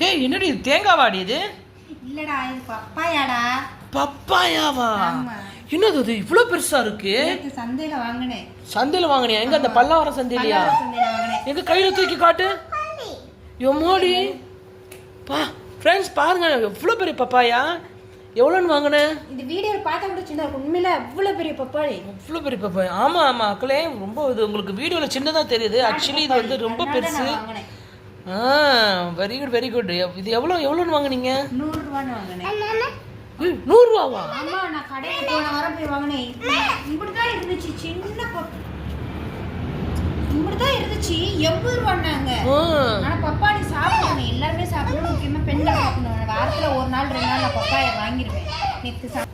ஹே என்னடி தேங்காய் வாடி இது? இல்லடா இது பப்பாயாடா. பப்பாயாவா? என்னது இது இவ்ளோ பெருசா இருக்கு? சந்தையில வாங்குனேன். சந்தையில வாங்குனியா? எங்க அந்த பல்லாவரம் சந்தையிலயா? எங்க கையில தூக்கி காட்டு. யோமாடி பா ஃப்ரெண்ட்ஸ் பாருங்க எவ்வளோ பெரிய பப்பாயா. எவ்வளோன்னு வாங்கினேன்? இந்த வீடியோவில் பார்த்தா கூட சின்ன உண்மையில அவ்வளோ பெரிய பப்பாளி. அவ்வளோ பெரிய பப்பாயா? ஆமாம் ஆமாம் அக்களே ரொம்ப இது உங்களுக்கு வீடியோவில் சின்னதாக தெரியுது. ஆக்சுவலி இது வந்து ரொம்ப பெருசு. Very good very good. இது எவ்வளோன்னு வாங்கினீங்க? 100 ரூபான்னு வாங்கினேன். 100 ரூபாவா? ஆமா நான் கடைக்கு போன வாரம் போய் வாங்கினேன். இப்படி தான் இருந்துச்சு சின்ன பப்பாளி. இப்படி தான் இருந்துச்சு 80 ரூபான்னாங்க. ஆனா பப்பாளி சாப்பிடுவாங்க எல்லாருமே சாப்பிடுவாங்க. முக்கியமா பெண்கள் சாப்பிடுவாங்க. வாரத்துல ஒரு நாள் 2 நாள் நான் பப்பாயை வாங்கிடுவேன். நேற்று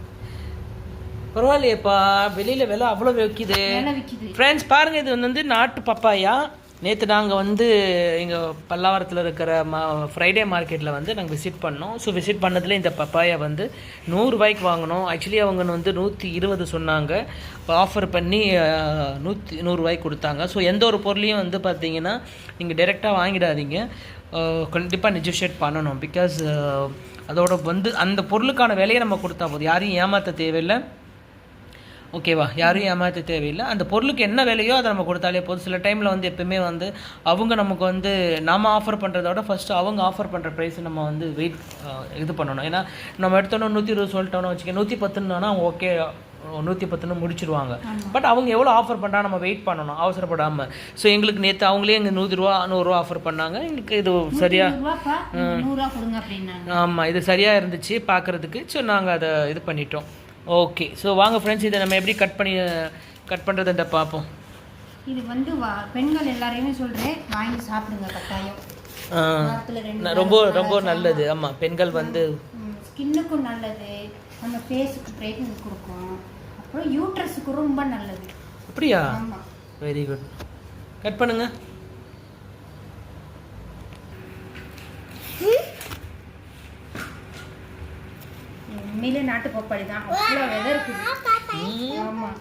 பரவாயில்லையேப்பா வெளியில் விலை அவ்வளோ விற்கிது. ஃப்ரெண்ட்ஸ் பாருங்கள் இது வந்து நாட்டு பப்பாயா. நேற்று நாங்கள் வந்து எங்கள் பல்லாவரத்தில் இருக்கிற ஃப்ரைடே மார்க்கெட்டில் வந்து நாங்கள் விசிட் பண்ணோம். ஸோ விசிட் பண்ணதில் இந்த பப்பாயா வந்து 100 ரூபாய்க்கு வாங்கினோம். ஆக்சுவலி அவங்க வந்து 120 சொன்னாங்க. ஆஃபர் பண்ணி 100 ரூபாய்க்கு கொடுத்தாங்க. ஸோ எந்த ஒரு பொருளையும் வந்து பார்த்தீங்கன்னா நீங்கள் டைரெக்டாக வாங்கிடாதீங்க. கண்டிப்பாக நெஜோஷியேட் பண்ணணும். பிகாஸ் அதோட வந்து அந்த பொருளுக்கான விலையை நம்ம கொடுத்தா போதும். யாரையும் ஏமாற்ற தேவையில்லை. ஓகேவா? யாரையும் ஏமாற்ற தேவையில்லை. அந்த பொருளுக்கு என்ன விலையோ அதை நம்ம கொடுத்தாலே போதும். சில டைமில் வந்து எப்பவுமே வந்து அவங்க நமக்கு வந்து நம்ம ஆஃபர் பண்ணுறதோட ஃபஸ்ட்டு அவங்க ஆஃபர் பண்ணுற ப்ரைஸ் நம்ம வந்து வெயிட் இது பண்ணணும். ஏன்னா நம்ம எடுத்தோன்னா 120 சொல்லிட்டோன்னு வச்சுக்க 110ன்னா ஓகே 110ன்னு முடிச்சிருவாங்க. பட் அவங்க எவ்வளோ ஆஃபர் பண்ணுறா நம்ம வெயிட் பண்ணணும் அவசரப்படாமல். ஸோ எங்களுக்கு நேற்று அவங்களே எங்கள் 100 ரூபா 100 ரூபா ஆஃபர் பண்ணாங்க. எங்களுக்கு இது சரியாக ஆமாம் இது சரியாக இருந்துச்சு பார்க்குறதுக்கு. ஸோ நாங்கள் அதை இது பண்ணிட்டோம். ஓகே ஸோ வாங்க ஃப்ரெண்ட்ஸ் இதை நம்ம எப்படி கட் பண்ணுறதுன்ற பார்ப்போம். இது வந்து பெண்கள் எல்லாரையுமே சொல்கிறேன் வாங்கி சாப்பிடுங்க கட்டாயம். ரொம்ப ரொம்ப நல்லது. ஆமாம் பெண்கள் வந்து ஸ்கின்னுக்கும் நல்லது, நம்ம ஃபேஸுக்கு பிரைட்னஸ் கொடுக்கும், அப்புறம் யூட்ரஸுக்கு ரொம்ப நல்லது. அப்படியா? ஆமாம் வெரி குட். கட் பண்ணுங்க. உண்மையிலே நாட்டு பப்பாளி தான். அவ்வளோ விதை இருக்குது. ஆமாம்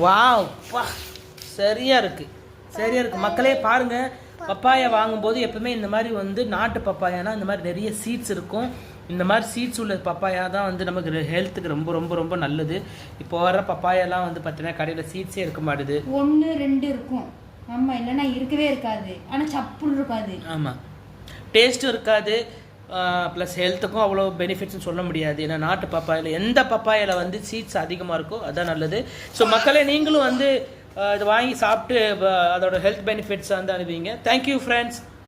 வாவ் பா சரியாக இருக்குது மக்களே பாருங்கள். பப்பாயா வாங்கும்போது எப்பவுமே இந்த மாதிரி வந்து நாட்டு பப்பாயானா இந்த மாதிரி நிறைய சீட்ஸ் இருக்கும். இந்த மாதிரி சீட்ஸ் உள்ள பப்பாயா தான் வந்து நமக்கு ஹெல்த்துக்கு ரொம்ப ரொம்ப ரொம்ப நல்லது. இப்போ வர பப்பாயெல்லாம் வந்து பார்த்தீங்கன்னா கடையில் சீட்ஸே இருக்க மாட்டுது. 1 2 இருக்கும். ஆமாம் இல்லைன்னா இருக்கவே இருக்காது. ஆனால் சப்புன்னு இருக்காது. ஆமாம் டேஸ்ட்டும் இருக்காது. ப்ளஸ் ஹெல்த்துக்கும் அவ்வளோ பெனிஃபிட்ஸ்னு சொல்ல முடியாது. ஏன்னா நாட்டு பப்பாயில் எந்த பப்பாயில் வந்து சீட்ஸ் அதிகமாக இருக்கோ அதுதான் நல்லது. ஸோ மக்களே நீங்களும் வந்து இதை வாங்கி சாப்பிட்டு அதோட ஹெல்த் பெனிஃபிட்ஸ் வந்து அனுப்புவீங்க. Thank you friends.